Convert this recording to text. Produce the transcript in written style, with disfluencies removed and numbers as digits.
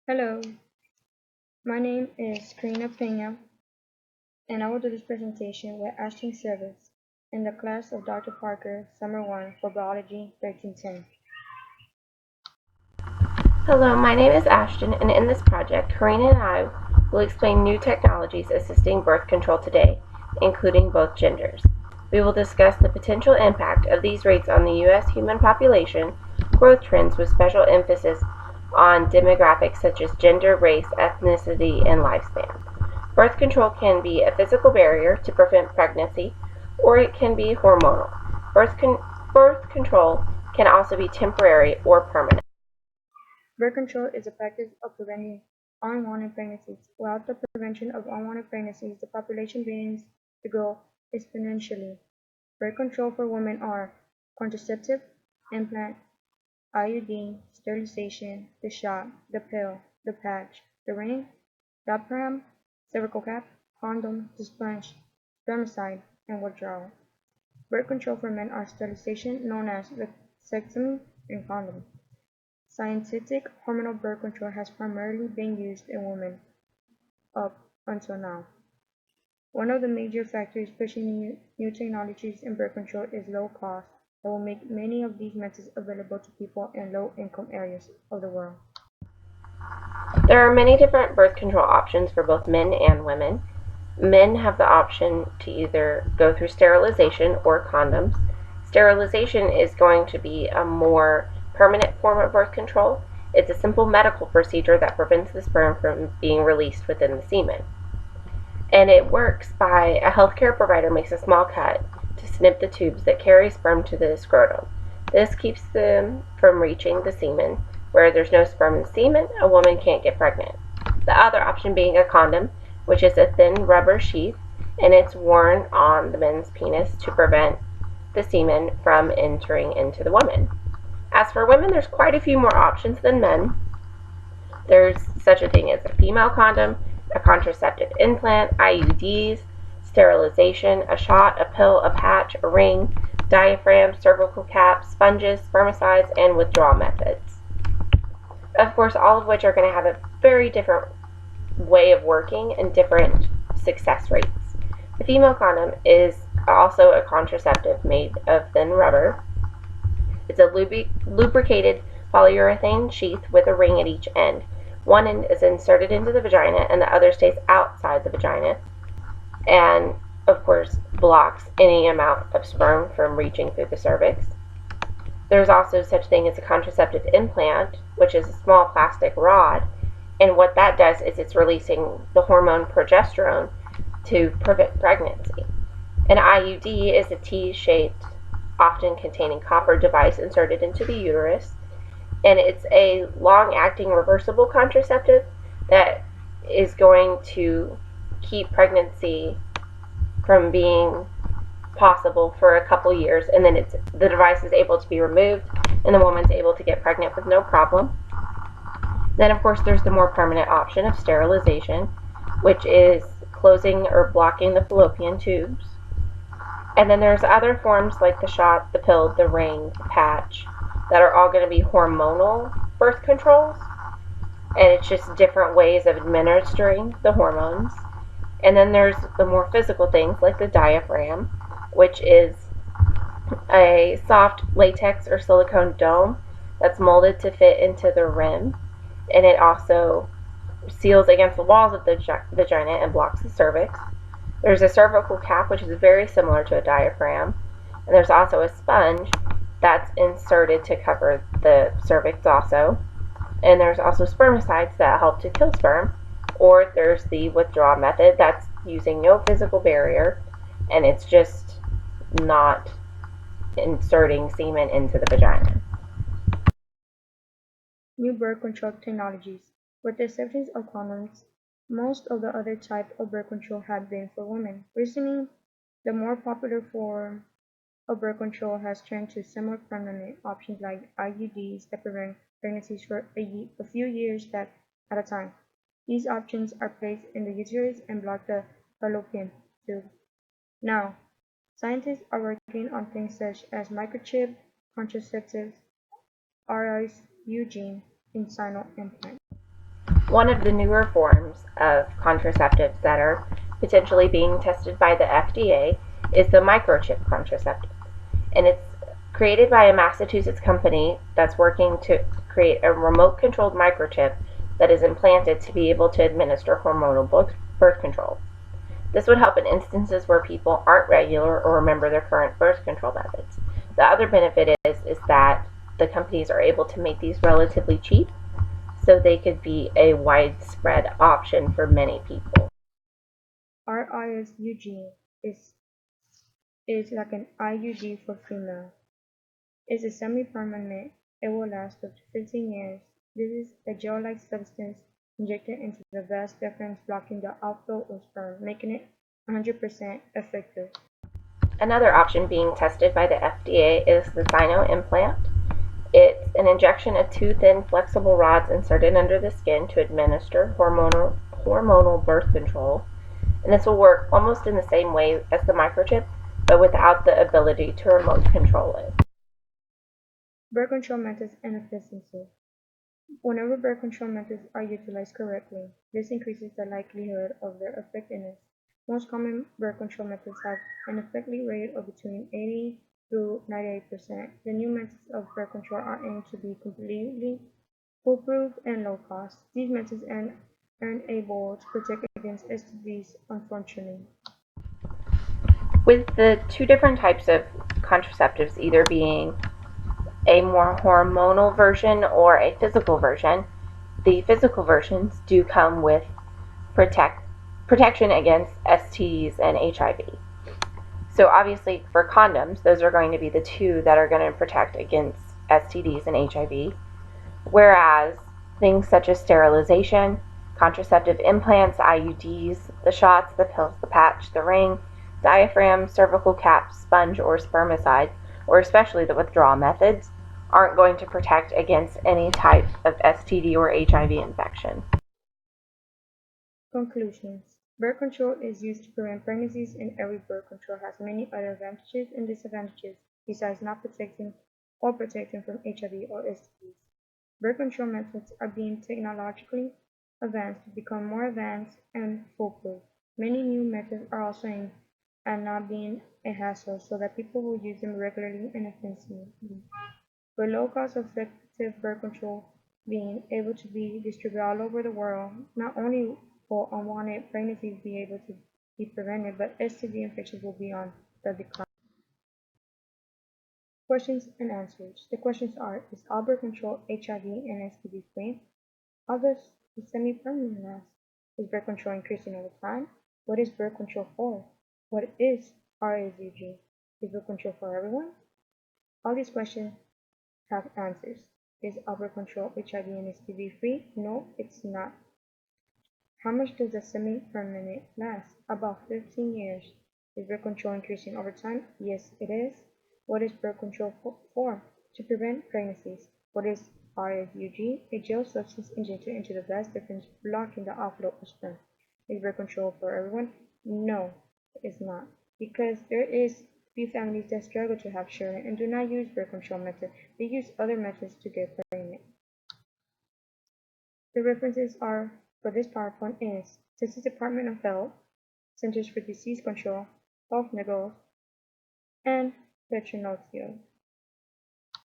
Hello, my name is Karina Pena, and I will do this presentation with Ashton Silvis in the class of Dr. Parker, Summer 1 for Biology 1310. Hello, my name is Ashton, and in this project, Karina and I will explain new technologies assisting birth control today, including both genders. We will discuss the potential impact of these rates on the U.S. human population, growth trends with special emphasis on demographics such as gender, race, ethnicity, and lifespan. Birth control can be a physical barrier to prevent pregnancy, or it can be hormonal. Birth control can also be temporary or permanent. Birth control is a practice of preventing unwanted pregnancies. Without the prevention of unwanted pregnancies, the population begins to grow exponentially. Birth control for women are contraceptive, implant, IUD, sterilization, the shot, the pill, the patch, the ring, diaphragm, cervical cap, condom, the sponge, spermicide, and withdrawal. Birth control for men are sterilization, known as vasectomy, and condom. Synthetic hormonal birth control has primarily been used in women up until now. One of the major factors pushing new technologies in birth control is low cost that will make many of these methods available to people in low-income areas of the world. There are many different birth control options for both men and women. Men have the option to either go through sterilization or condoms. Sterilization is going to be a more permanent form of birth control. It's a simple medical procedure that prevents the sperm from being released within the semen. And it works by a healthcare provider makes a small cut to snip the tubes that carry sperm to the scrotum. This keeps them from reaching the semen. Where there's no sperm in semen, a woman can't get pregnant. The other option being a condom, which is a thin rubber sheath, and it's worn on the men's penis to prevent the semen from entering into the woman. As for women, there's quite a few more options than men. There's such a thing as a female condom, a contraceptive implant, IUDs, sterilization, a shot, a pill, a patch, a ring, diaphragm, cervical cap, sponges, spermicides, and withdrawal methods. Of course, all of which are going to have a very different way of working and different success rates. The female condom is also a contraceptive made of thin rubber. It's a lubricated polyurethane sheath with a ring at each end. One end is inserted into the vagina and the other stays outside the vagina, and of course blocks any amount of sperm from reaching through the cervix. There's also such thing as a contraceptive implant, which is a small plastic rod, and what that does is it's releasing the hormone progesterone to prevent pregnancy. An IUD is a T-shaped, often containing copper device inserted into the uterus, and it's a long-acting reversible contraceptive that is going to keep pregnancy from being possible for a couple years, and then the device is able to be removed and the woman's able to get pregnant with no problem. Then of course there's the more permanent option of sterilization, which is closing or blocking the fallopian tubes. And then there's other forms like the shot, the pill, the ring, the patch, that are all going to be hormonal birth controls, and it's just different ways of administering the hormones. And then there's the more physical things like the diaphragm, which is a soft latex or silicone dome that's molded to fit into the rim, and it also seals against the walls of the vagina and blocks the cervix. There's a cervical cap, which is very similar to a diaphragm, and there's also a sponge that's inserted to cover the cervix also. And there's also spermicides that help to kill sperm, or there's the withdrawal method that's using no physical barrier, and it's just not inserting semen into the vagina. New birth control technologies. With the exceptions of condoms, most of the other types of birth control have been for women. Recently, the more popular form of birth control has turned to semi-permanent options like IUDs that prevent pregnancies for a few years at a time. These options are placed in the uterus and block the fallopian tube. Now, scientists are working on things such as microchip, contraceptives, RIs, Eugene, and sinus implants. One of the newer forms of contraceptives that are potentially being tested by the FDA is the microchip contraceptive. And it's created by a Massachusetts company that's working to create a remote controlled microchip that is implanted to be able to administer hormonal birth control. This would help in instances where people aren't regular or remember their current birth control methods. The other benefit is that the companies are able to make these relatively cheap so they could be a widespread option for many people. RISUG is like an IUD for female. It's a semi-permanent. It will last up to 15 years. This is a gel-like substance injected into the vas deferens, blocking the outflow of sperm, making it 100% effective. Another option being tested by the FDA is the Sino implant. It's an injection of two thin, flexible rods inserted under the skin to administer hormonal birth control. And this will work almost in the same way as the microchip, but without the ability to remote control it. Birth control methods and efficiency. Whenever birth control methods are utilized correctly, this increases the likelihood of their effectiveness. Most common birth control methods have an effectiveness rate of between 80 to 98%. The new methods of birth control are aimed to be completely foolproof and low cost. These methods are able to protect against STDs, unfortunately. With the two different types of contraceptives either being a more hormonal version or a physical version, the physical versions do come with protection against STDs and HIV. So obviously for condoms, those are going to be the two that are going to protect against STDs and HIV, whereas things such as sterilization, contraceptive implants, IUDs, the shots, the pills, the patch, the ring, diaphragm, cervical cap, sponge, or spermicide, or especially the withdrawal methods, aren't going to protect against any type of STD or HIV infection. Conclusions. Birth control is used to prevent pregnancies, and every birth control has many other advantages and disadvantages besides not protecting or protecting from HIV or STDs. Birth control methods are being technologically advanced to become more advanced and foolproof. Many new methods are also aimed at not being a hassle so that people will use them regularly and efficiently. With low cost effective birth control being able to be distributed all over the world, not only will unwanted pregnancies be able to be prevented, but STD infections will be on the decline. Questions and answers. The questions are: is all birth control HIV and STD free? How does the semi-permanent last? Is birth control increasing over time? What is birth control for? What is RSUG? Is birth control for everyone? All these questions have answers. Is birth control HIV and STD free? No, it's not. How much does a semi-permanent last? About 15 years. Is birth control increasing over time? Yes, it is. What is birth control for? To prevent pregnancies. What is RSUG? A gel substance injected into the vas deferens, blocking the outflow of sperm. Is birth control for everyone? No, it's not. Because there is few families that struggle to have children and do not use birth control methods. They use other methods to get pregnant. The references are for this PowerPoint is Texas Department of Health, Centers for Disease Control, Health Nichols, and Veterinotio.